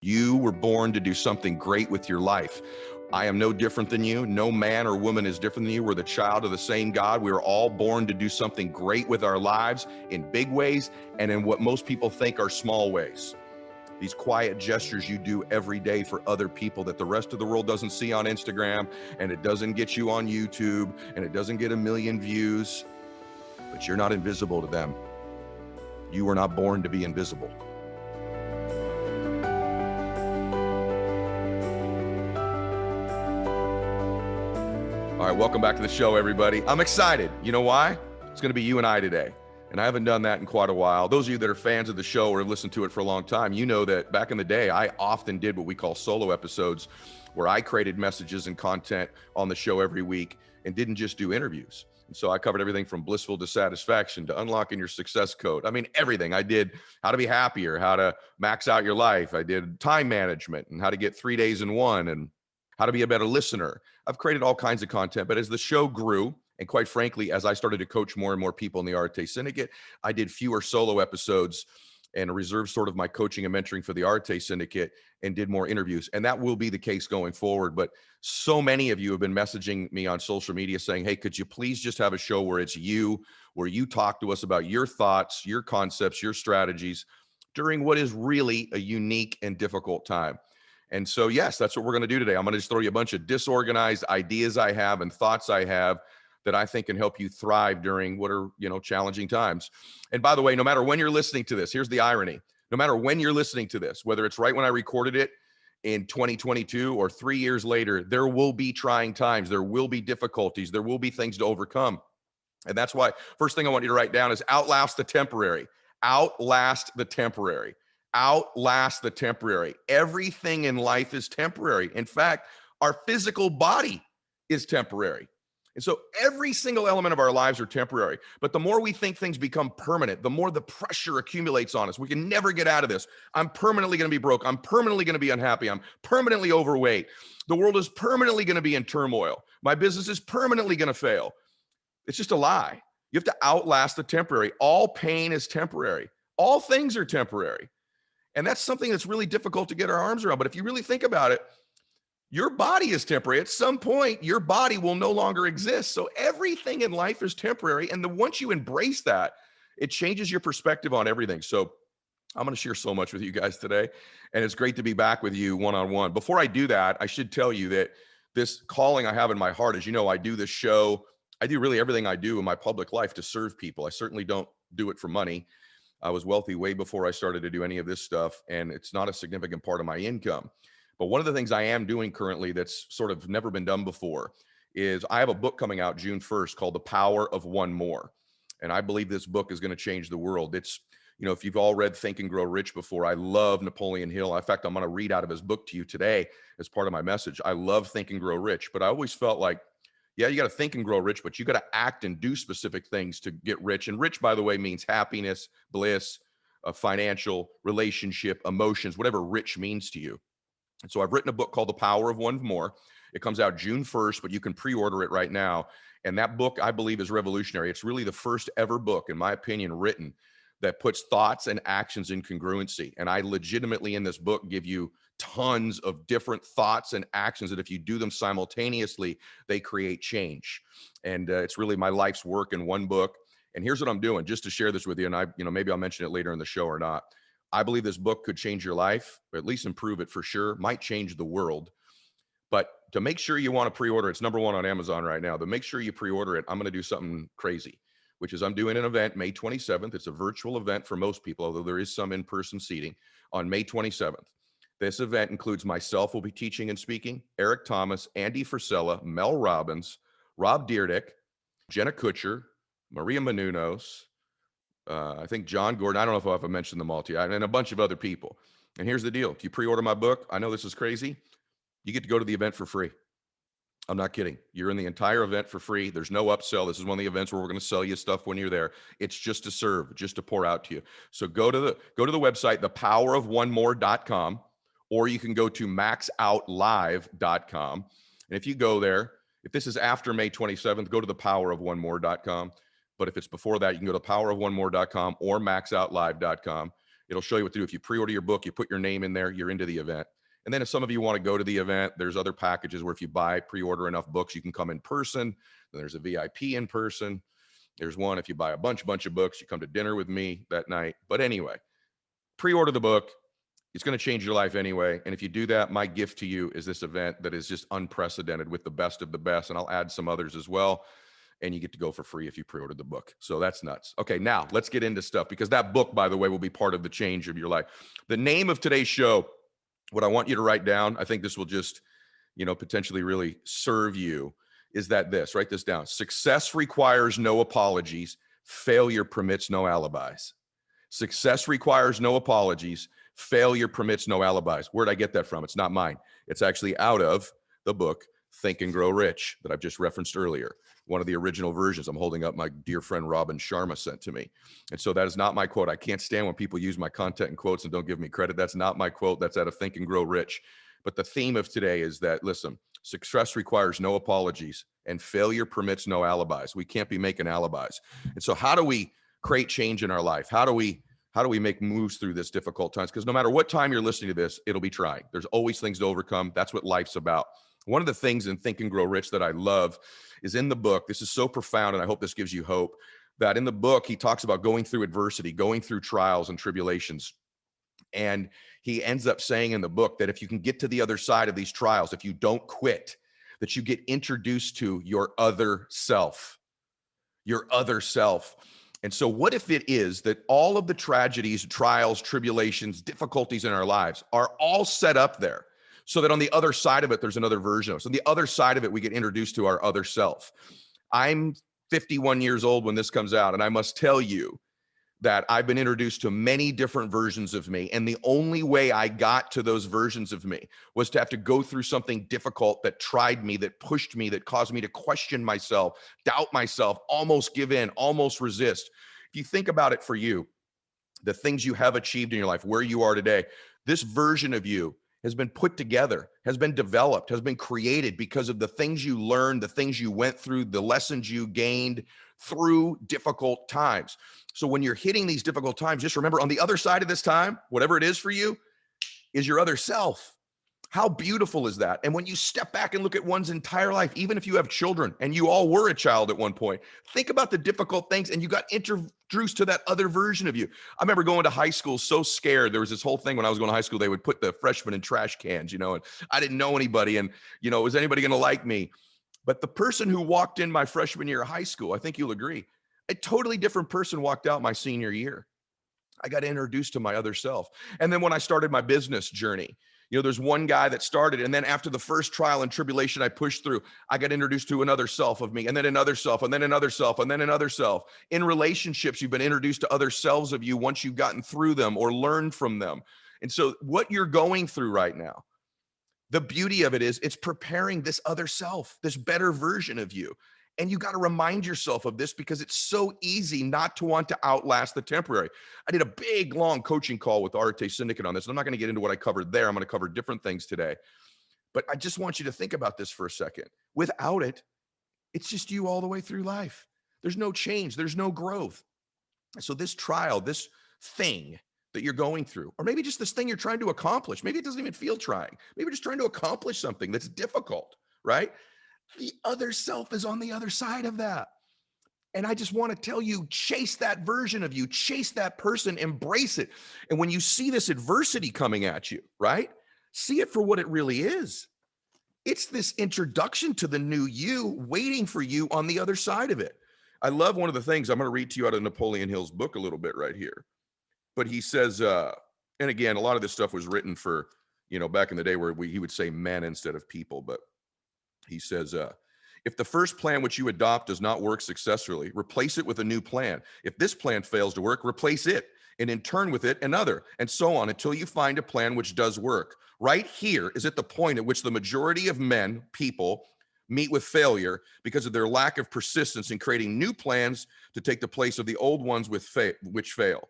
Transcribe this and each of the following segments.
You were born to do something great with your life. I am no different than you. No man or woman is different than you. We're the child of the same God. We are all born to do something great with our lives in big ways and in what most people think are small ways. These quiet gestures you do every day for other people that the rest of the world doesn't see on Instagram, and it doesn't get you on YouTube, and it doesn't get 1 million views, but you're not invisible to them. You were not born to be invisible. All right, welcome back to the show, everybody. I'm excited. You know why? It's going to be you and I today. And I haven't done that in quite a while. Those of you that are fans of the show or have listened to it for a long time, you know that back in the day, I often did what we call solo episodes, where I created messages and content on the show every week and didn't just do interviews. And so I covered everything from blissful to satisfaction to unlocking your success code. I mean, everything. I did how to be happier, how to max out your life. I did time management and how to get 3 days in one and how to be a better listener. I've created all kinds of content, but as the show grew, and quite frankly, as I started to coach more and more people in the Arte Syndicate, I did fewer solo episodes and reserved sort of my coaching and mentoring for the Arte Syndicate and did more interviews. And that will be the case going forward. But so many of you have been messaging me on social media saying, hey, could you please just have a show where it's you, where you talk to us about your thoughts, your concepts, your strategies during what is really a unique and difficult time. And so, yes, that's what we're going to do today. I'm going to just throw you a bunch of disorganized ideas I have and thoughts I have that I think can help you thrive during what are, challenging times. And by the way, no matter when you're listening to this, here's the irony. No matter when you're listening to this, whether it's right when I recorded it in 2022 or 3 years later, there will be trying times. There will be difficulties. There will be things to overcome. And that's why first thing I want you to write down is outlast the temporary. Outlast the temporary. Outlast the temporary. Everything in life is temporary. In fact, our physical body is temporary. And so every single element of our lives are temporary. But the more we think things become permanent, the more the pressure accumulates on us. We can never get out of this. I'm permanently going to be broke. I'm permanently going to be unhappy. I'm permanently overweight. The world is permanently going to be in turmoil. My business is permanently going to fail. It's just a lie. You have to outlast the temporary. All pain is temporary. All things are temporary. And that's something that's really difficult to get our arms around. But if you really think about it, your body is temporary. At some point, your body will no longer exist. So everything in life is temporary. And once you embrace that, it changes your perspective on everything. So I'm going to share so much with you guys today. And it's great to be back with you one-on-one. Before I do that, I should tell you that this calling I have in my heart, as you know, I do this show. I do really everything I do in my public life to serve people. I certainly don't do it for money. I was wealthy way before I started to do any of this stuff, and it's not a significant part of my income. But one of the things I am doing currently that's sort of never been done before is I have a book coming out June 1st called The Power of One More. And I believe this book is going to change the world. It's, if you've all read Think and Grow Rich before, I love Napoleon Hill. In fact, I'm going to read out of his book to you today as part of my message. I love Think and Grow Rich, but I always felt like, yeah, you got to think and grow rich, but you got to act and do specific things to get rich. And rich, by the way, means happiness, bliss, financial, relationship, emotions, whatever rich means to you. And so I've written a book called The Power of One More. It comes out June 1st, but you can pre-order it right now. And that book, I believe, is revolutionary. It's really the first ever book, in my opinion, written that puts thoughts and actions in congruency. And I legitimately in this book give you tons of different thoughts and actions that if you do them simultaneously, they create change. And it's really my life's work in one book. And here's what I'm doing, just to share this with you. And maybe I'll mention it later in the show or not. I believe this book could change your life, or at least improve it for sure, might change the world. But to make sure you want to pre-order, it's number one on Amazon right now, but make sure you pre-order it. I'm going to do something crazy, which is I'm doing an event May 27th. It's a virtual event for most people, although there is some in-person seating on May 27th. This event includes myself will be teaching and speaking, Eric Thomas, Andy Frisella, Mel Robbins, Rob Dyrdek, Jenna Kutcher, Maria Menounos, I think John Gordon. I don't know if I've mentioned them all to you, and a bunch of other people. And here's the deal. If you pre-order my book, I know this is crazy, you get to go to the event for free. I'm not kidding. You're in the entire event for free. There's no upsell. This is one of the events where we're going to sell you stuff when you're there. It's just to serve, just to pour out to you. So go to the website, thepowerofonemore.com, or you can go to maxoutlive.com. And if you go there, if this is after May 27th, go to thepowerofonemore.com. But if it's before that, you can go to powerofonemore.com or maxoutlive.com. It'll show you what to do. If you pre-order your book, you put your name in there, you're into the event. And then if some of you want to go to the event, there's other packages where if you pre-order enough books, you can come in person. Then there's a VIP in person. There's one, if you buy a bunch of books, you come to dinner with me that night. But anyway, pre-order the book. It's going to change your life anyway. And if you do that, my gift to you is this event that is just unprecedented with the best of the best. And I'll add some others as well. And you get to go for free if you pre-ordered the book. So that's nuts. Okay, now let's get into stuff, because that book, by the way, will be part of the change of your life. The name of today's show, what I want you to write down, I think this will just, potentially really serve you, is this, write this down. Success requires no apologies. Failure permits no alibis. Success requires no apologies. Failure permits no alibis. Where'd I get that from? It's not mine. It's actually out of the book, Think and Grow Rich, that I've just referenced earlier. One of the original versions. I'm holding up my dear friend Robin Sharma sent to me. And so that is not my quote. I can't stand when people use my content and quotes and don't give me credit. That's not my quote. That's out of Think and Grow Rich. But the theme of today is that, listen, success requires no apologies and failure permits no alibis. We can't be making alibis. And so how do we create change in our life? How do we make moves through this difficult times? Because no matter what time you're listening to this, it'll be trying. There's always things to overcome. That's what life's about. One of the things in Think and Grow Rich that I love is in the book. This is so profound, and I hope this gives you hope, that in the book, he talks about going through adversity, going through trials and tribulations. And he ends up saying in the book that if you can get to the other side of these trials, if you don't quit, that you get introduced to your other self, your other self. And so what if it is that all of the tragedies, trials, tribulations, difficulties in our lives are all set up there, so that on the other side of it, there's another version of us. On the other side of it, we get introduced to our other self. I'm 51 years old when this comes out, and I must tell you that I've been introduced to many different versions of me. And the only way I got to those versions of me was to have to go through something difficult that tried me, that pushed me, that caused me to question myself, doubt myself, almost give in, almost resist. If you think about it for you, the things you have achieved in your life, where you are today, this version of you has been put together, has been developed, has been created because of the things you learned, the things you went through, the lessons you gained through difficult times. So when you're hitting these difficult times, just remember on the other side of this time, whatever it is for you, is your other self. How beautiful is that? And when you step back and look at one's entire life, even if you have children and you all were a child at one point, think about the difficult things and you got introduced to that other version of you. I remember going to high school so scared. There was this whole thing when I was going to high school, they would put the freshmen in trash cans, and I didn't know anybody, and, was anybody going to like me? But the person who walked in my freshman year of high school, I think you'll agree, a totally different person walked out my senior year. I got introduced to my other self. And then when I started my business journey, there's one guy that started, and then after the first trial and tribulation I pushed through, I got introduced to another self of me, and then another self, and then another self, and then another self. In relationships, you've been introduced to other selves of you once you've gotten through them or learned from them. And so what you're going through right now, the beauty of it is it's preparing this other self, this better version of you. And you got to remind yourself of this because it's so easy not to want to outlast the temporary. I did a big, long coaching call with Arte Syndicate on this. And I'm not going to get into what I covered there. I'm going to cover different things today. But I just want you to think about this for a second. Without it, it's just you all the way through life. There's no change. There's no growth. So this trial, this thing that you're going through, or maybe just this thing you're trying to accomplish, maybe it doesn't even feel trying. Maybe you're just trying to accomplish something that's difficult, right? The other self is on the other side of that. And I just want to tell you, chase that version of you, chase that person, embrace it. And when you see this adversity coming at you, right? See it for what it really is. It's this introduction to the new you waiting for you on the other side of it. I love one of the things, I'm going to read to you out of Napoleon Hill's book a little bit right here. But he says, and again, a lot of this stuff was written for, back in the day where he would say men instead of people, but he says, if the first plan which you adopt does not work successfully, replace it with a new plan. If this plan fails to work, replace it, and in turn with it another, and so on until you find a plan which does work. Right here is at the point at which the majority of men, people, meet with failure because of their lack of persistence in creating new plans to take the place of the old ones which fail.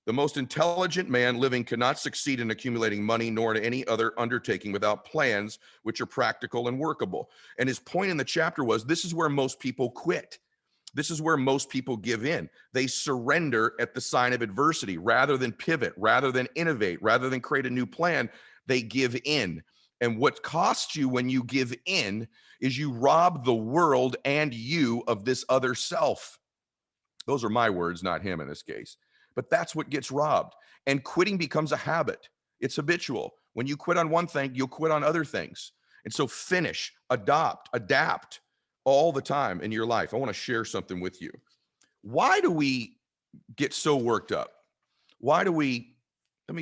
The most intelligent man living cannot succeed in accumulating money nor in any other undertaking without plans which are practical and workable. And his point in the chapter was, this is where most people quit. This is where most people give in. They surrender at the sign of adversity rather than pivot, rather than innovate, rather than create a new plan. They give in. And what costs you when you give in is you rob the world and you of this other self. Those are my words, not him in this case. But that's what gets robbed. And quitting becomes a habit. It's habitual. When you quit on one thing, you'll quit on other things. And so finish, adapt all the time in your life. I want to share something with you. Why do we get so worked up? Let me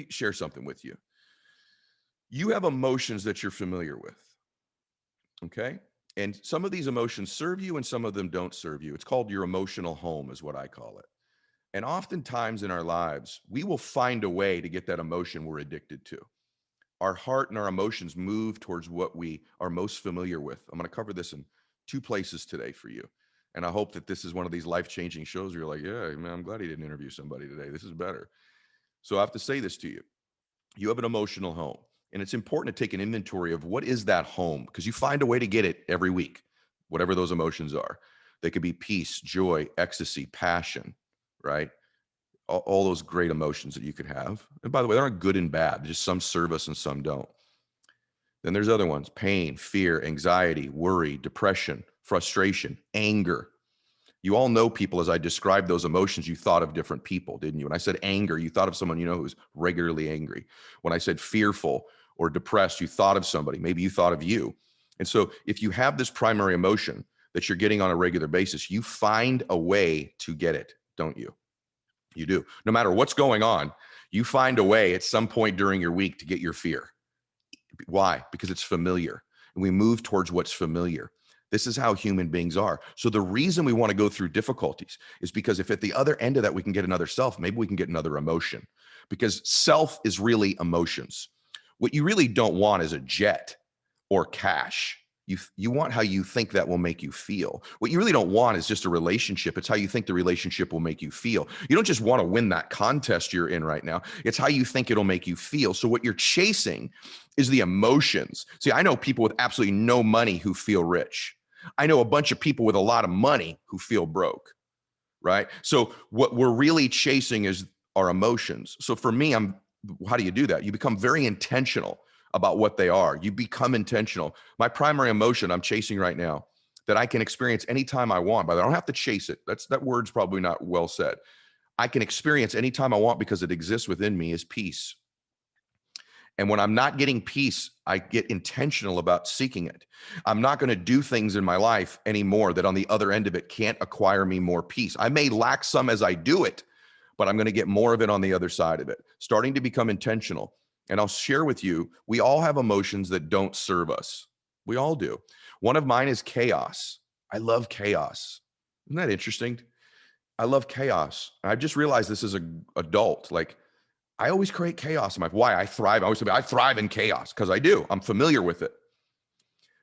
share something with you. You have emotions that you're familiar with, okay? And some of these emotions serve you and some of them don't serve you. It's called your emotional home is what I call it. And oftentimes in our lives, we will find a way to get that emotion we're addicted to. Our heart and our emotions move towards what we are most familiar with. I'm going to cover this in 2 places today for you. And I hope that this is one of these life-changing shows where you're like, yeah, man, I'm glad he didn't interview somebody today. This is better. So I have to say this to you. You have an emotional home. And it's important to take an inventory of what is that home, because you find a way to get it every week, whatever those emotions are. They could be peace, joy, ecstasy, passion, right? All those great emotions that you could have. And by the way, they aren't good and bad. Just some serve us and some don't. Then there's other ones: pain, fear, anxiety, worry, depression, frustration, anger. You all know people, as I described those emotions, you thought of different people, didn't you? When I said anger, you thought of someone you know who's regularly angry. When I said fearful or depressed, you thought of somebody. Maybe you thought of you. And so if you have this primary emotion that you're getting on a regular basis, you find a way to get it, don't you? You do. No matter what's going on, you find a way at some point during your week to get your fear. Why? Because it's familiar. And we move towards what's familiar. This is how human beings are. So the reason we want to go through difficulties is because if at the other end of that we can get another self, maybe we can get another emotion. Because self is really emotions. What you really don't want is a jet or cash. You want how you think that will make you feel. What you really don't want is just a relationship. It's how you think the relationship will make you feel. You don't just want to win that contest you're in right now. It's how you think it'll make you feel. So what you're chasing is the emotions. See, I know people with absolutely no money who feel rich. I know a bunch of people with a lot of money who feel broke, right? So what we're really chasing is our emotions. So for me, how do you do that? You become very intentional about what they are. You become intentional. My primary emotion I'm chasing right now that I can experience anytime I want, but I don't have to chase it. That word's probably not well said. I can experience anytime I want because it exists within me is peace. And when I'm not getting peace, I get intentional about seeking it. I'm not going to do things in my life anymore that on the other end of it can't acquire me more peace. I may lack some as I do it, but I'm going to get more of it on the other side of it. Starting to become intentional. And I'll share with you, we all have emotions that don't serve us. We all do. One of mine is chaos. I love chaos. Isn't that interesting? I love chaos. I've just realized this as an adult. Like, I always create chaos in my life. Why? I thrive. I always say I thrive in chaos because I do. I'm familiar with it.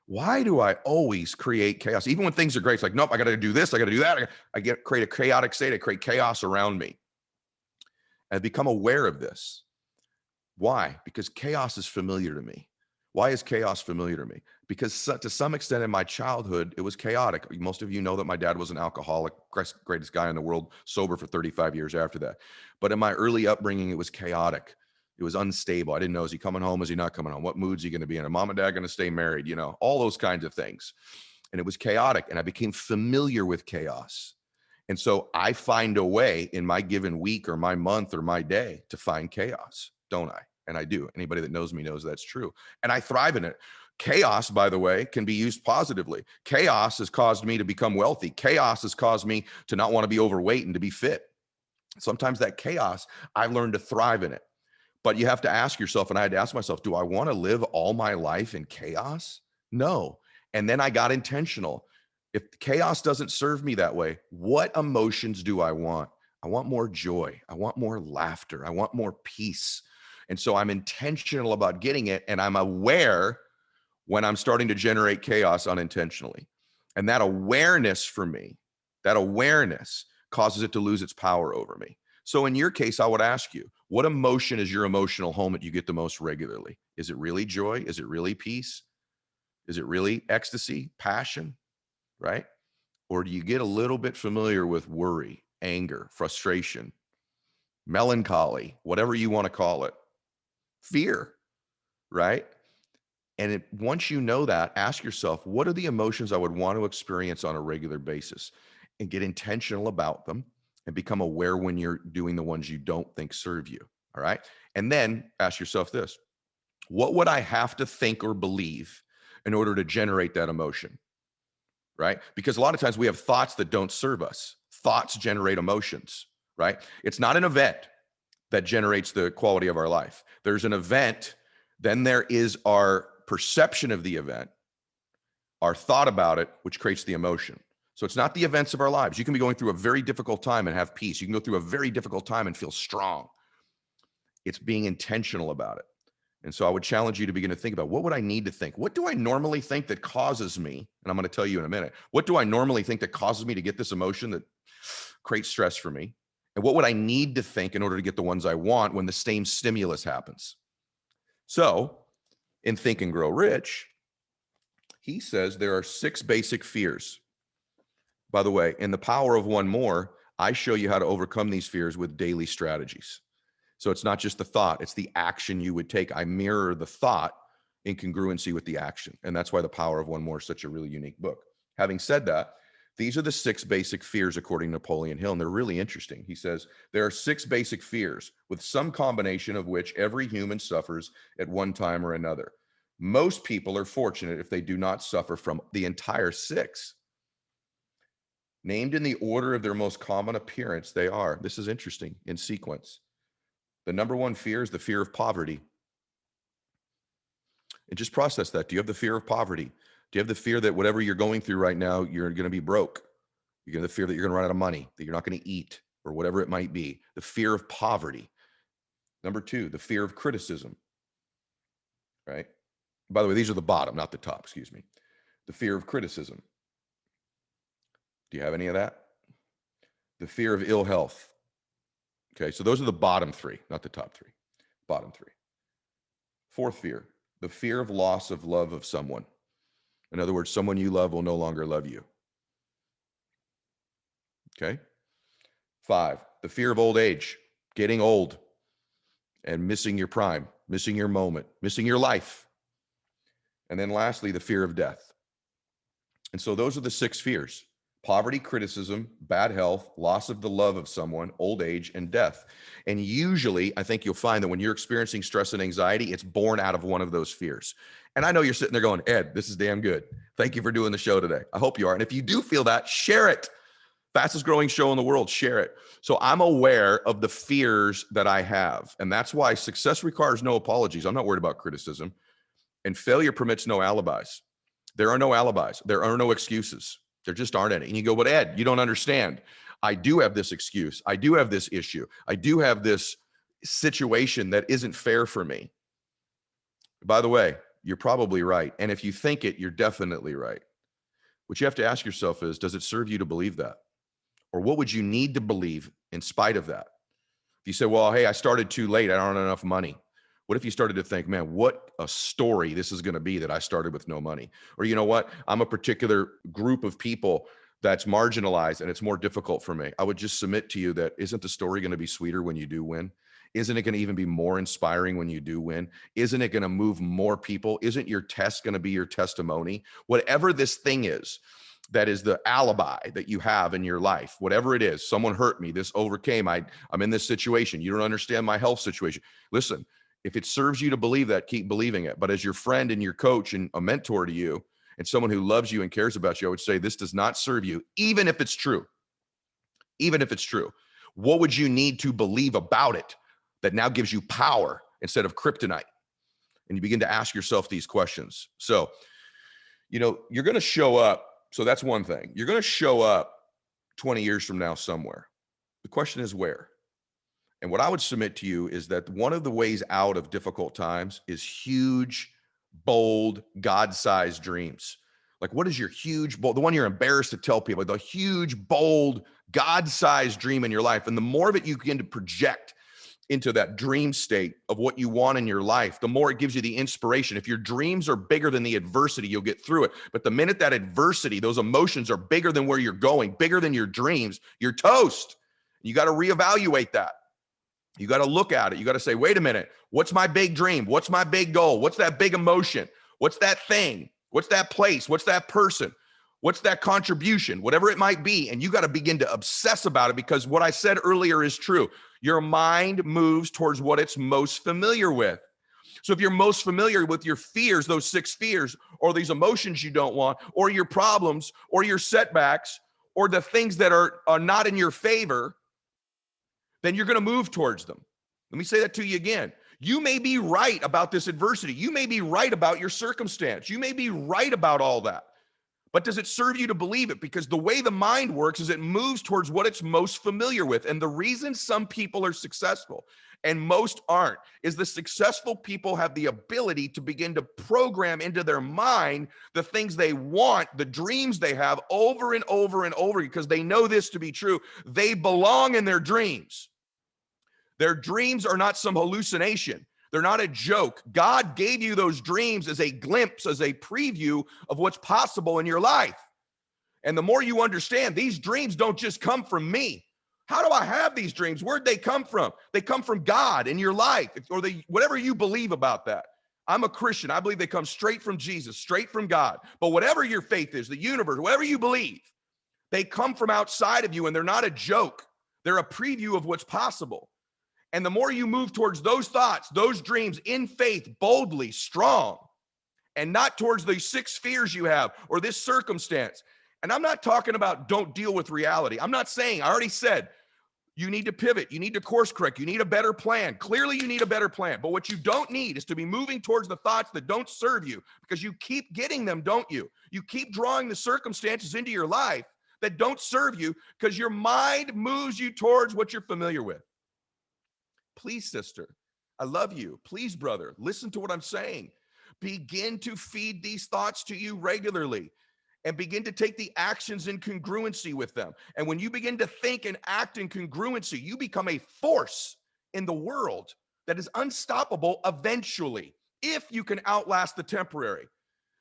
Why do I always create chaos? Even when things are great, it's like, nope, I got to do this. I got to do that. Create a chaotic state. I create chaos around me. I've become aware of this. Why? Because chaos is familiar to me. Why is chaos familiar to me? Because to some extent in my childhood, it was chaotic. Most of you know that my dad was an alcoholic, greatest guy in the world, sober for 35 years after that. But in my early upbringing, it was chaotic. It was unstable. I didn't know, is he coming home? Is he not coming home? What mood's he going to be in? Are mom and dad going to stay married? You know, all those kinds of things. And it was chaotic. And I became familiar with chaos. And so I find a way in my given week or my month or my day to find chaos, don't I? And I do. Anybody that knows me knows that's true. And I thrive in it. Chaos, by the way, can be used positively. Chaos has caused me to become wealthy. Chaos has caused me to not want to be overweight and to be fit. Sometimes that chaos, I've learned to thrive in it. But you have to ask yourself, and I had to ask myself, do I want to live all my life in chaos? No. And then I got intentional. If chaos doesn't serve me that way, what emotions do I want? I want more joy. I want more laughter. I want more peace. And so I'm intentional about getting it. And I'm aware when I'm starting to generate chaos unintentionally. And that awareness for me, that awareness causes it to lose its power over me. So in your case, I would ask you, what emotion is your emotional home that you get the most regularly? Is it really joy? Is it really peace? Is it really ecstasy, passion, right? Or do you get a little bit familiar with worry, anger, frustration, melancholy, whatever you want to call it, fear, right? And once you know that, ask yourself, what are the emotions I would want to experience on a regular basis? And get intentional about them and become aware when you're doing the ones you don't think serve you. All right. And then ask yourself this: what would I have to think or believe in order to generate that emotion? Right? Because a lot of times we have thoughts that don't serve us. Thoughts generate emotions, right? It's not an event that generates the quality of our life. There's an event, then there is our perception of the event, our thought about it, which creates the emotion. So it's not the events of our lives. You can be going through a very difficult time and have peace. You can go through a very difficult time and feel strong. It's being intentional about it. And so I would challenge you to begin to think about, what would I need to think? What do I normally think that causes me? And I'm going to tell you in a minute. What do I normally think that causes me to get this emotion that creates stress for me? And what would I need to think in order to get the ones I want when the same stimulus happens? So in Think and Grow Rich, he says there are 6 basic fears. By the way, in The Power of One More, I show you how to overcome these fears with daily strategies. So it's not just the thought, it's the action you would take. I mirror the thought in congruency with the action. And that's why The Power of One More is such a really unique book. Having said that, these are the 6 basic fears according to Napoleon Hill, and they're really interesting. He says, there are 6 basic fears with some combination of which every human suffers at one time or another. Most people are fortunate if they do not suffer from the entire 6. Named in the order of their most common appearance, they are, this is interesting, in sequence. The number 1 fear is the fear of poverty. And just process that. Do you have the fear of poverty? Do you have the fear that whatever you're going through right now, you're going to be broke? You're going to fear that you're going to run out of money, that you're not going to eat, or whatever it might be. The fear of poverty. Number 2, the fear of criticism. Right? By the way, these are the bottom, not the top, excuse me. The fear of criticism. Do you have any of that? The fear of ill health. Okay, so those are the bottom 3, not the top 3. Bottom 3. 4th fear, the fear of loss of love of someone. In other words, someone you love will no longer love you. Okay. 5, the fear of old age, getting old and missing your prime, missing your moment, missing your life. And then lastly, the fear of death. And so those are the 6 fears: poverty, criticism, bad health, loss of the love of someone, old age, and death. And usually, I think you'll find that when you're experiencing stress and anxiety, it's born out of one of those fears. And I know you're sitting there going, Ed, this is damn good. Thank you for doing the show today. I hope you are. And if you do feel that, share it. Fastest growing show in the world, share it. So I'm aware of the fears that I have. And that's why success requires no apologies. I'm not worried about criticism. And failure permits no alibis. There are no alibis. There are no excuses. There just aren't any. And you go, but Ed, you don't understand. I do have this excuse. I do have this issue. I do have this situation that isn't fair for me. By the way, you're probably right. And if you think it, you're definitely right. What you have to ask yourself is, does it serve you to believe that? Or what would you need to believe in spite of that? If you say, well, hey, I started too late, I don't have enough money. What if you started to think, man, what a story this is going to be that I started with no money? Or you know what? I'm a particular group of people that's marginalized and it's more difficult for me. I would just submit to you that isn't the story going to be sweeter when you do win? Isn't it going to even be more inspiring when you do win? Isn't it going to move more people? Isn't your test going to be your testimony? Whatever this thing is, that is the alibi that you have in your life, whatever it is, someone hurt me, this overcame, I'm in this situation, you don't understand my health situation. Listen, if it serves you to believe that, keep believing it. But as your friend and your coach and a mentor to you and someone who loves you and cares about you, I would say this does not serve you, even if it's true. Even if it's true. What would you need to believe about it that now gives you power instead of kryptonite? And you begin to ask yourself these questions. So, you're going to show up. So that's one thing. You're going to show up 20 years from now somewhere. The question is where? And what I would submit to you is that one of the ways out of difficult times is huge, bold, God-sized dreams. Like, what is your huge, bold, the one you're embarrassed to tell people, the huge, bold, God-sized dream in your life? And the more of it you begin to project into that dream state of what you want in your life, the more it gives you the inspiration. If your dreams are bigger than the adversity, you'll get through it. But the minute that adversity, those emotions are bigger than where you're going, bigger than your dreams, you're toast. You got to reevaluate that. You got to look at it. You got to say, wait a minute, what's my big dream? What's my big goal? What's that big emotion? What's that thing? What's that place? What's that person? What's that contribution? Whatever it might be. And you got to begin to obsess about it, because what I said earlier is true. Your mind moves towards what it's most familiar with. So if you're most familiar with your fears, those 6 fears, or these emotions you don't want, or your problems, or your setbacks, or the things that are not in your favor, then you're going to move towards them. Let me say that to you again. You may be right about this adversity. You may be right about your circumstance. You may be right about all that. But does it serve you to believe it? Because the way the mind works is it moves towards what it's most familiar with. And the reason some people are successful and most aren't is the successful people have the ability to begin to program into their mind the things they want, the dreams they have, over and over and over, because they know this to be true. They belong in their dreams. Their dreams are not some hallucination. They're not a joke. God gave you those dreams as a glimpse, as a preview of what's possible in your life. And the more you understand, these dreams don't just come from me. How do I have these dreams? Where'd they come from? They come from God in your life, or whatever you believe about that. I'm a Christian. I believe they come straight from Jesus, straight from God. But whatever your faith is, the universe, whatever you believe, they come from outside of you, and they're not a joke. They're a preview of what's possible. And the more you move towards those thoughts, those dreams in faith, boldly, strong, and not towards the 6 fears you have or this circumstance. And I'm not talking about don't deal with reality. I'm not saying, I already said, you need to pivot. You need to course correct. You need a better plan. Clearly, you need a better plan. But what you don't need is to be moving towards the thoughts that don't serve you, because you keep getting them, don't you? You keep drawing the circumstances into your life that don't serve you, because your mind moves you towards what you're familiar with. Please, sister, I love you. Please, brother, listen to what I'm saying. Begin to feed these thoughts to you regularly, and begin to take the actions in congruency with them. And when you begin to think and act in congruency, you become a force in the world that is unstoppable eventually, if you can outlast the temporary,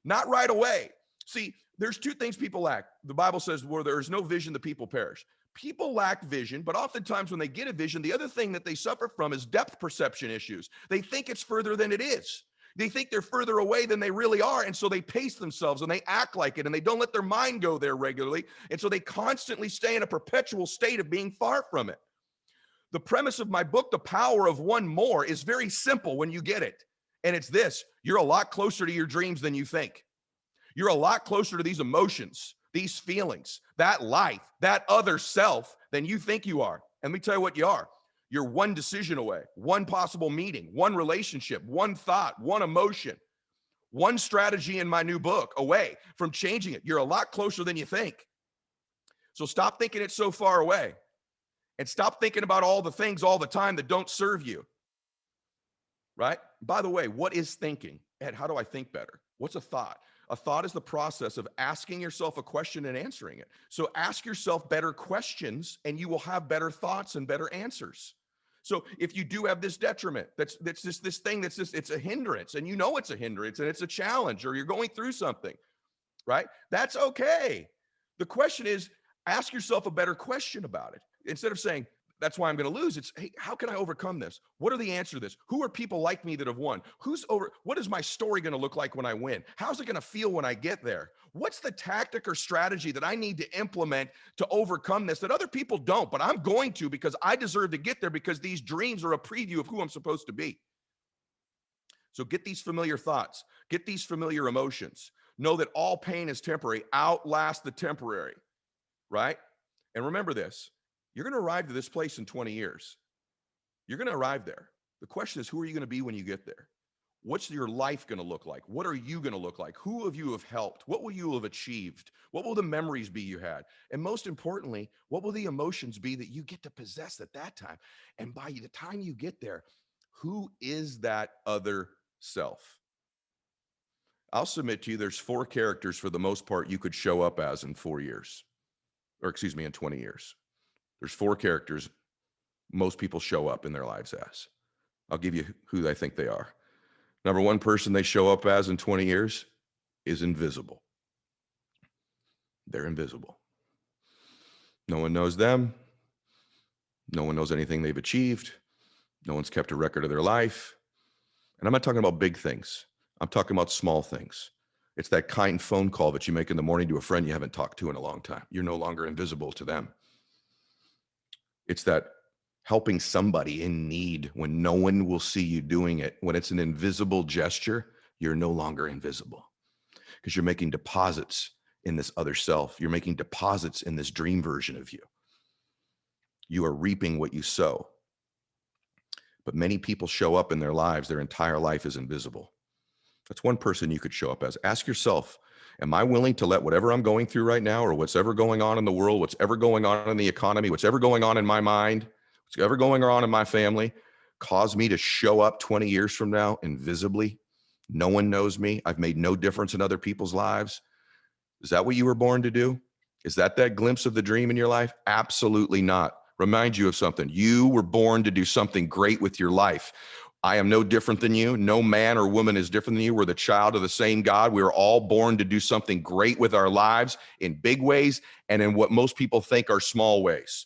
not right away. See, there's 2 things people lack. The Bible says, where there is no vision, the people perish. People lack vision, but oftentimes when they get a vision, the other thing that they suffer from is depth perception issues. They think it's further than it is. They think they're further away than they really are, and so they pace themselves and they act like it, and they don't let their mind go there regularly, and so they constantly stay in a perpetual state of being far from it. The premise of my book, The Power of One More, is very simple when you get it, and it's this: you're a lot closer to your dreams than you think. You're a lot closer to these emotions, these feelings, that life, that other self than you think you are. And let me tell you what you are. You're one decision away, one possible meeting, one relationship, one thought, one emotion, one strategy in my new book away from changing it. You're a lot closer than you think. So stop thinking it's so far away, and stop thinking about all the things all the time that don't serve you. Right? By the way, what is thinking? Ed, how do I think better? What's a thought? A thought is the process of asking yourself a question and answering it. So ask yourself better questions, and you will have better thoughts and better answers. So if you do have this detriment, that's just this thing that's just, it's a hindrance, and you know it's a hindrance, and it's a challenge, or you're going through something, right? That's okay. The question is, ask yourself a better question about it. Instead of saying, that's why I'm going to lose, it's, hey, how can I overcome this? What are the answers to this? Who are people like me that have won? What is my story going to look like when I win? How's it going to feel when I get there? What's the tactic or strategy that I need to implement to overcome this that other people don't, but I'm going to, because I deserve to get there, because these dreams are a preview of who I'm supposed to be. So get these familiar thoughts, get these familiar emotions. Know that all pain is temporary. Outlast the temporary, right? And remember this. You're going to arrive to this place in 20 years. You're going to arrive there. The question is, who are you going to be when you get there? What's your life going to look like? What are you going to look like? Who of you have helped? What will you have achieved? What will the memories be you had? And most importantly, what will the emotions be that you get to possess at that time? And by the time you get there, who is that other self? I'll submit to you, there's 4 characters for the most part you could show up as in 4 years, or excuse me, in 20 years. There's 4 characters most people show up in their lives as. I'll give you who I think they are. Number one person they show up as in 20 years is invisible. They're invisible. No one knows them. No one knows anything they've achieved. No one's kept a record of their life. And I'm not talking about big things. I'm talking about small things. It's that kind phone call that you make in the morning to a friend you haven't talked to in a long time. You're no longer invisible to them. It's that helping somebody in need when no one will see you doing it. When it's an invisible gesture, you're no longer invisible because you're making deposits in this other self. You're making deposits in this dream version of you. You are reaping what you sow. But many people show up in their lives, their entire life is invisible. That's one person you could show up as. Ask yourself, am I willing to let whatever I'm going through right now or what's ever going on in the world, what's ever going on in the economy, what's ever going on in my mind, what's ever going on in my family, cause me to show up 20 years from now invisibly? No one knows me. I've made no difference in other people's lives. Is that what you were born to do? Is that glimpse of the dream in your life? Absolutely not. Remind you of something. You were born to do something great with your life. I am no different than you. No man or woman is different than you. We're the child of the same God. We are all born to do something great with our lives in big ways and in what most people think are small ways.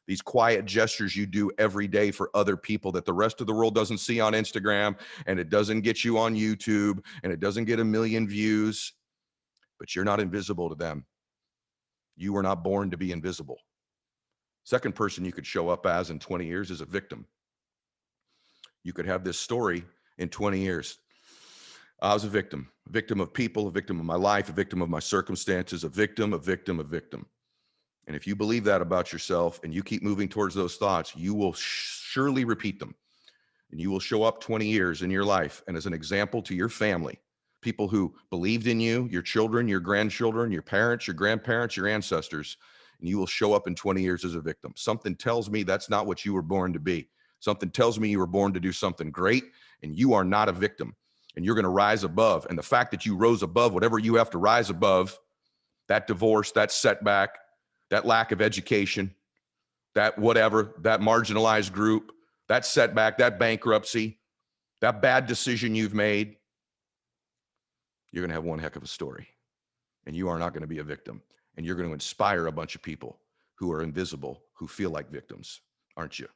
These quiet gestures you do every day for other people that the rest of the world doesn't see on Instagram, and it doesn't get you on YouTube, and it doesn't get 1 million views, but you're not invisible to them. You were not born to be invisible. Second person you could show up as in 20 years is a victim. You could have this story in 20 years. I was a victim of people, a victim of my life, a victim of my circumstances, a victim. And if you believe that about yourself and you keep moving towards those thoughts, you will surely repeat them. And you will show up 20 years in your life and as an example to your family, people who believed in you, your children, your grandchildren, your parents, your grandparents, your ancestors, and you will show up in 20 years as a victim. Something tells me that's not what you were born to be. Something tells me you were born to do something great, and you are not a victim, and you're going to rise above. And the fact that you rose above whatever you have to rise above, that divorce, that setback, that lack of education, that whatever, that marginalized group, that setback, that bankruptcy, that bad decision you've made, you're going to have one heck of a story, and you are not going to be a victim. And you're going to inspire a bunch of people who are invisible, who feel like victims, aren't you?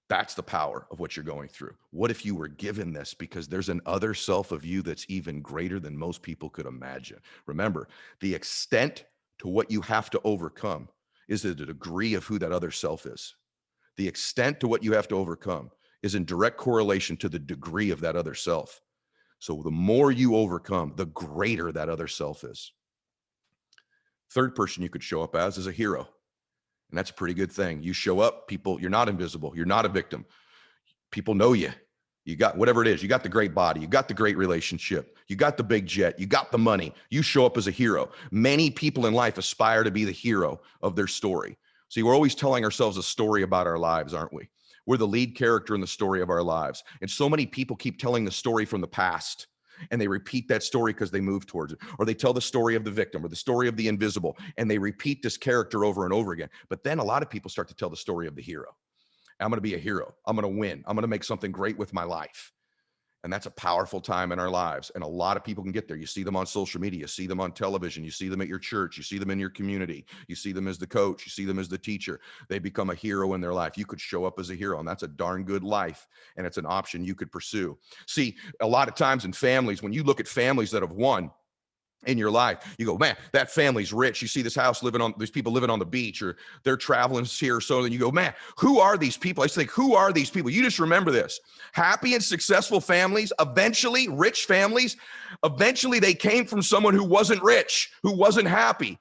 That's the power of what you're going through. What if you were given this? Because there's an other self of you that's even greater than most people could imagine. Remember, the extent to what you have to overcome is the degree of who that other self is. The extent to what you have to overcome is in direct correlation to the degree of that other self. So the more you overcome, the greater that other self is. Third person you could show up as is a hero. And that's a pretty good thing. You show up, people, you're not invisible. You're not a victim. People know you. You got whatever it is. You got the great body. You got the great relationship. You got the big jet. You got the money. You show up as a hero. Many people in life aspire to be the hero of their story. See, we're always telling ourselves a story about our lives, aren't we? We're the lead character in the story of our lives. And so many people keep telling the story from the past. And they repeat that story because they move towards it. Or they tell the story of the victim or the story of the invisible. And they repeat this character over and over again. But then a lot of people start to tell the story of the hero. I'm going to be a hero. I'm going to win. I'm going to make something great with my life. And that's a powerful time in our lives. And a lot of people can get there. You see them on social media. You see them on television. You see them at your church. You see them in your community. You see them as the coach. You see them as the teacher. They become a hero in their life. You could show up as a hero, and that's a darn good life. And it's an option you could pursue. See, a lot of times in families, when you look at families that have won in your life, you go, man, that family's rich. You see this house these people living on the beach, or they're traveling here. So then you go, man, who are these people? I just think, who are these people? You just remember this. Happy and successful families, eventually rich families, eventually they came from someone who wasn't rich, who wasn't happy.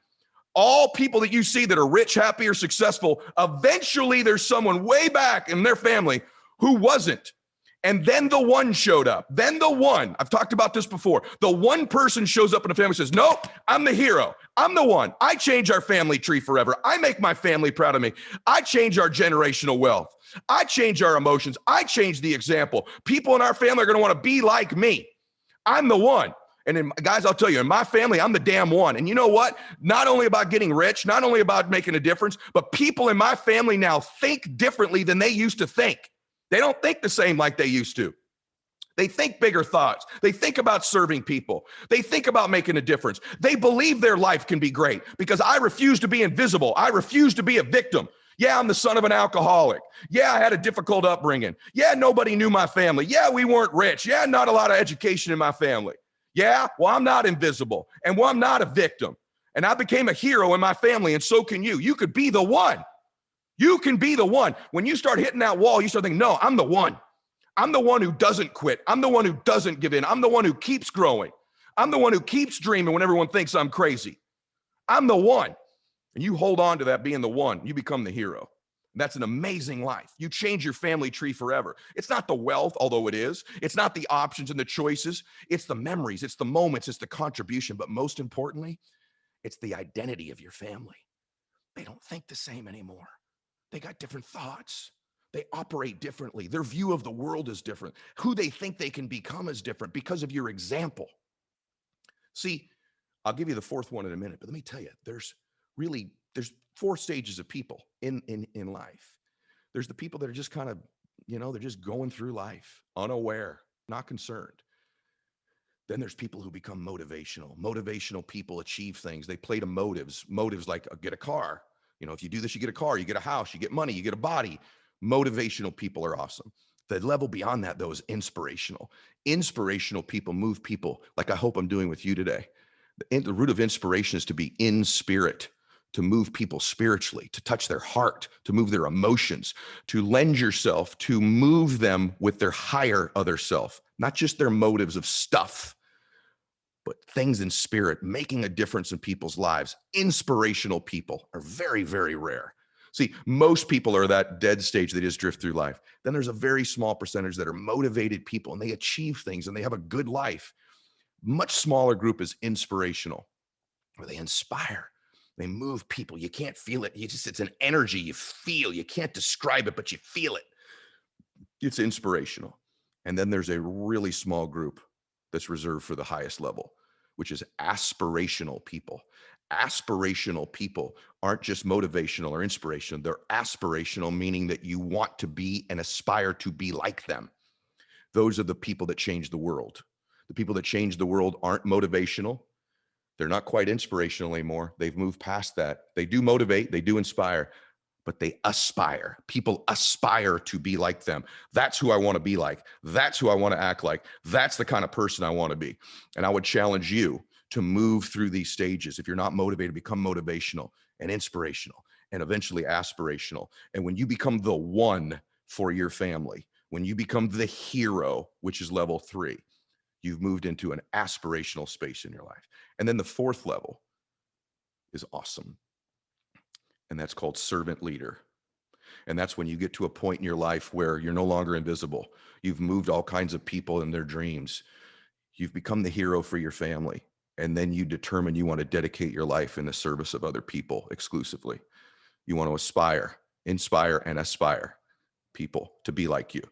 All people that you see that are rich, happy, or successful, eventually there's someone way back in their family who wasn't. And then the one showed up. Then the one, I've talked about this before. The one person shows up in the family and says, nope, I'm the hero. I'm the one. I change our family tree forever. I make my family proud of me. I change our generational wealth. I change our emotions. I change the example. People in our family are going to want to be like me. I'm the one. And then, guys, I'll tell you, in my family, I'm the damn one. And you know what? Not only about getting rich, not only about making a difference, but people in my family now think differently than they used to think. They don't think the same like they used to. They think bigger thoughts. They think about serving people. They think about making a difference. They believe their life can be great because I refuse to be invisible. I refuse to be a victim. Yeah, I'm the son of an alcoholic. Yeah, I had a difficult upbringing. Yeah, nobody knew my family. Yeah, we weren't rich. Yeah, not a lot of education in my family. Yeah, well, I'm not invisible. And well, I'm not a victim. And I became a hero in my family, and so can you. You could be the one. You can be the one. When you start hitting that wall, you start thinking, no, I'm the one. I'm the one who doesn't quit. I'm the one who doesn't give in. I'm the one who keeps growing. I'm the one who keeps dreaming when everyone thinks I'm crazy. I'm the one. And you hold on to that being the one. You become the hero. That's an amazing life. You change your family tree forever. It's not the wealth, although it is. It's not the options and the choices. It's the memories. It's the moments. It's the contribution. But most importantly, it's the identity of your family. They don't think the same anymore. They got different thoughts. They operate differently. Their view of the world is different. Who they think they can become is different because of your example. See, I'll give you the fourth one in a minute, but let me tell you, there's four stages of people in life. There's the people that are just kind of, they're just going through life, unaware, not concerned. Then there's people who become motivational. Motivational people achieve things. They play to motives. Motives like get a car. If you do this, you get a car, you get a house, you get money, you get a body. Motivational people are awesome. The level beyond that, though, is inspirational. Inspirational people move people like I hope I'm doing with you today. The root of inspiration is to be in spirit, to move people spiritually, to touch their heart, to move their emotions, to lend yourself, to move them with their higher other self, not just their motives of stuff, but things in spirit, making a difference in people's lives. Inspirational people are very, very rare. See, most people are that dead stage. They just drift through life. Then there's a very small percentage that are motivated people and they achieve things and they have a good life. Much smaller group is inspirational, where they inspire. They move people. You can't feel it. It's an energy you feel. You can't describe it, but you feel it. It's inspirational. And then there's a really small group that's reserved for the highest level, which is aspirational people. Aspirational people aren't just motivational or inspirational. They're aspirational, meaning that you want to be and aspire to be like them. Those are the people that change the world. The people that change the world aren't motivational. They're not quite inspirational anymore. They've moved past that. They do motivate, they do inspire, but they aspire. People aspire to be like them. That's who I want to be like. That's who I want to act like. That's the kind of person I want to be. And I would challenge you to move through these stages. If you're not motivated, become motivational and inspirational and eventually aspirational. And when you become the one for your family, when you become the hero, which is level 3, you've moved into an aspirational space in your life. And then the fourth level is awesome. And that's called servant leader. And that's when you get to a point in your life where you're no longer invisible. You've moved all kinds of people in their dreams. You've become the hero for your family. And then you determine you want to dedicate your life in the service of other people exclusively. You want to inspire, and aspire people to be like you.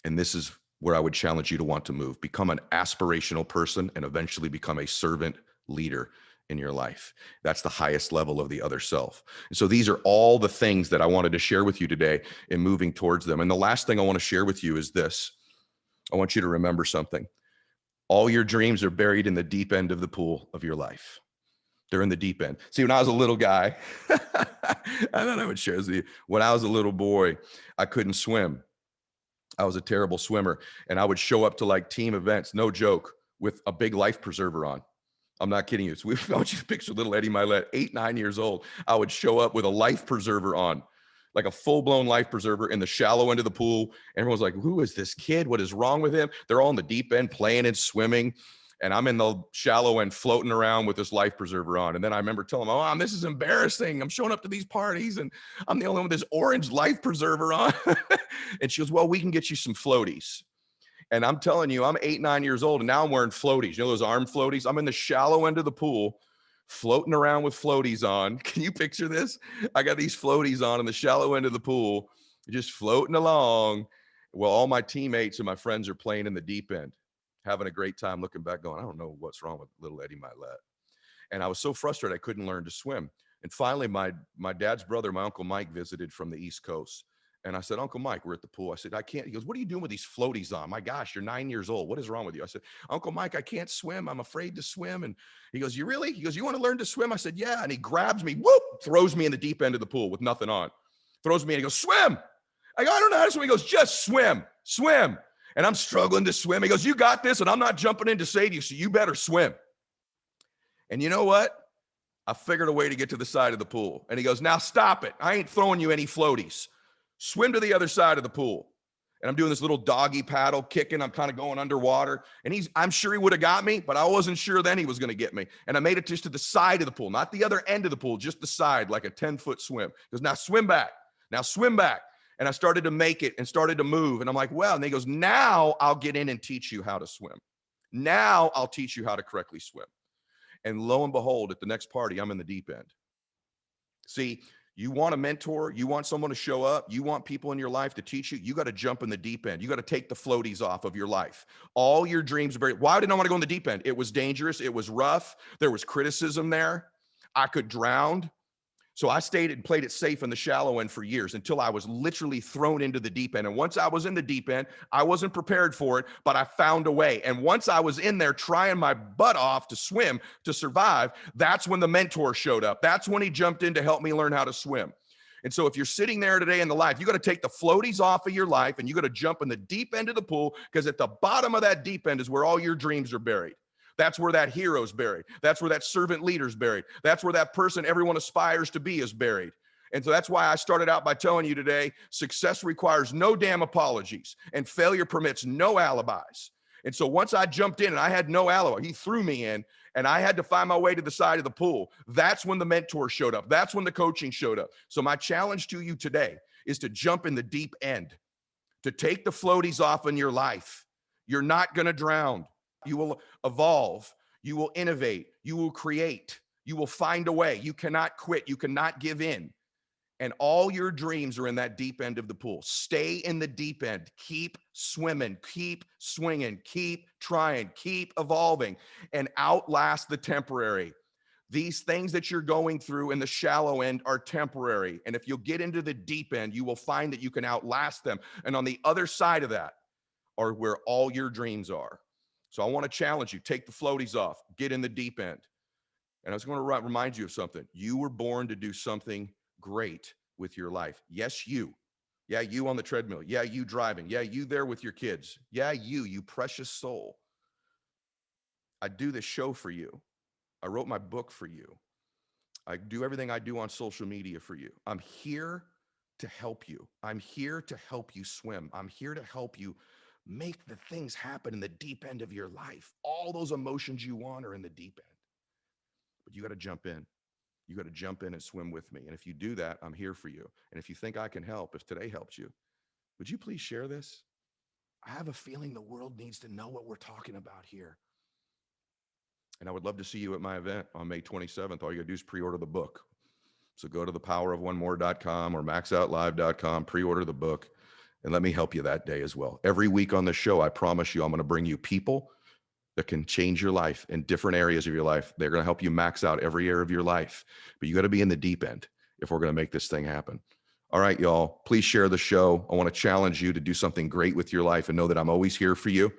And this is where I would challenge you to want to move. Become an aspirational person and eventually become a servant leader in your life. That's the highest level of the other self. And so these are all the things that I wanted to share with you today in moving towards them. And the last thing I want to share with you is this. I want you to remember something. All your dreams are buried in the deep end of the pool of your life. They're in the deep end. See, when I was a little guy, I thought I would share this with you. When I was a little boy, I couldn't swim. I was a terrible swimmer. And I would show up to like team events, no joke, with a big life preserver on. I'm not kidding you. So I want you to picture little Eddie Mylett, 8, 9 years old. I would show up with a life preserver on, like a full-blown life preserver in the shallow end of the pool. Everyone's like, who is this kid? What is wrong with him? They're all in the deep end playing and swimming. And I'm in the shallow end floating around with this life preserver on. And then I remember telling my mom, this is embarrassing. I'm showing up to these parties and I'm the only one with this orange life preserver on. And she goes, well, we can get you some floaties. And I'm telling you, I'm 8, 9 years old and now I'm wearing floaties. You know those arm floaties? I'm in the shallow end of the pool floating around with floaties on. Can you picture this? I got these floaties on in the shallow end of the pool, just floating along. Well, all my teammates and my friends are playing in the deep end. having a great time, looking back going, I don't know what's wrong with little Eddie Mylett. And I was so frustrated I couldn't learn to swim. And finally, my dad's brother, my Uncle Mike, visited from the East Coast. And I said, Uncle Mike, we're at the pool. I said, I can't. He goes, what are you doing with these floaties on? My gosh, you're 9 years old. What is wrong with you? I said, Uncle Mike, I can't swim. I'm afraid to swim. And he goes, you really? He goes, you want to learn to swim? I said, yeah. And he grabs me, whoop, throws me in the deep end of the pool with nothing on. Throws me in. He goes, swim. I go, I don't know how to swim. He goes, just swim, swim. And I'm struggling to swim. He goes, you got this. And I'm not jumping in to save you, so you better swim. And you know what? I figured a way to get to the side of the pool. And he goes, now stop it. I ain't throwing you any floaties. Swim to the other side of the pool. And I'm doing this little doggy paddle kicking. I'm kind of going underwater. And I'm sure he would have got me, but I wasn't sure then he was going to get me. And I made it just to the side of the pool, not the other end of the pool, just the side, like a 10-foot swim. He goes, now swim back. Now swim back. And I started to make it and started to move. And I'm like, well, and he goes, now I'll get in and teach you how to swim. Now I'll teach you how to correctly swim. And lo and behold, at the next party, I'm in the deep end. See, you want a mentor, you want someone to show up, you want people in your life to teach you, you got to jump in the deep end. You got to take the floaties off of your life. All your dreams are buried. Why didn't I want to go in the deep end? It was dangerous. It was rough. There was criticism there. I could drown. So I stayed and played it safe in the shallow end for years until I was literally thrown into the deep end. And once I was in the deep end, I wasn't prepared for it, but I found a way. And once I was in there trying my butt off to swim, to survive, that's when the mentor showed up. That's when he jumped in to help me learn how to swim. And so if you're sitting there today in the life, you got to take the floaties off of your life and you got to jump in the deep end of the pool, because at the bottom of that deep end is where all your dreams are buried. That's where that hero's buried. That's where that servant leader's buried. That's where that person everyone aspires to be is buried. And so that's why I started out by telling you today, success requires no damn apologies and failure permits no alibis. And so once I jumped in and I had no alibi, he threw me in and I had to find my way to the side of the pool. That's when the mentor showed up. That's when the coaching showed up. So my challenge to you today is to jump in the deep end, to take the floaties off in your life. You're not going to drown. You will evolve. You will innovate. You will create. You will find a way. You cannot quit. You cannot give in. And all your dreams are in that deep end of the pool. Stay in the deep end. Keep swimming. Keep swinging. Keep trying. Keep evolving. And outlast the temporary. These things that you're going through in the shallow end are temporary. And if you'll get into the deep end, you will find that you can outlast them. And on the other side of that are where all your dreams are. So I want to challenge you, take the floaties off, get in the deep end. And I was going to remind you of something. You were born to do something great with your life. Yes, you. Yeah, you on the treadmill. Yeah, you driving. Yeah, you there with your kids. Yeah, you precious soul. I do this show for you. I wrote my book for you. I do everything I do on social media for you. I'm here to help you. I'm here to help you swim. I'm here to help you make the things happen in the deep end of your life. All those emotions you want are in the deep end. But you got to jump in. You got to jump in and swim with me. And if you do that, I'm here for you. And if you think I can help, if today helps you, would you please share this? I have a feeling the world needs to know what we're talking about here. And I would love to see you at my event on May 27th. All you got to do is pre-order the book. So go to thepowerofonemore.com or maxoutlive.com, pre-order the book. And let me help you that day as well. Every week on the show, I promise you, I'm going to bring you people that can change your life in different areas of your life. They're going to help you max out every area of your life. But you got to be in the deep end if we're going to make this thing happen. All right, y'all, please share the show. I want to challenge you to do something great with your life and know that I'm always here for you.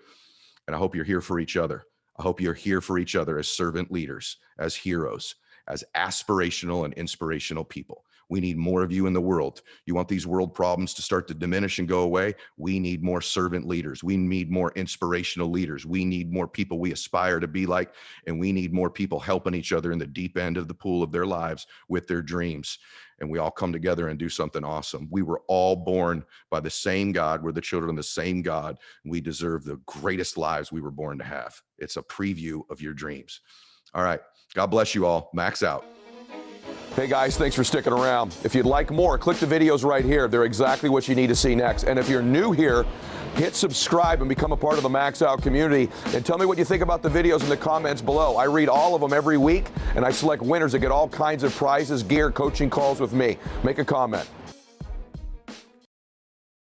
And I hope you're here for each other. I hope you're here for each other as servant leaders, as heroes, as aspirational and inspirational people. We need more of you in the world. You want these world problems to start to diminish and go away? We need more servant leaders. We need more inspirational leaders. We need more people we aspire to be like, and we need more people helping each other in the deep end of the pool of their lives with their dreams. And we all come together and do something awesome. We were all born by the same God. We're the children of the same God. We deserve the greatest lives we were born to have. It's a preview of your dreams. All right. God bless you all. Max out. Hey guys, thanks for sticking around. If you'd like more, click the videos right here. They're exactly what you need to see next. And if you're new here, hit subscribe and become a part of the Max Out community. And tell me what you think about the videos in the comments below. I read all of them every week, and I select winners that get all kinds of prizes, gear, coaching calls with me. Make a comment.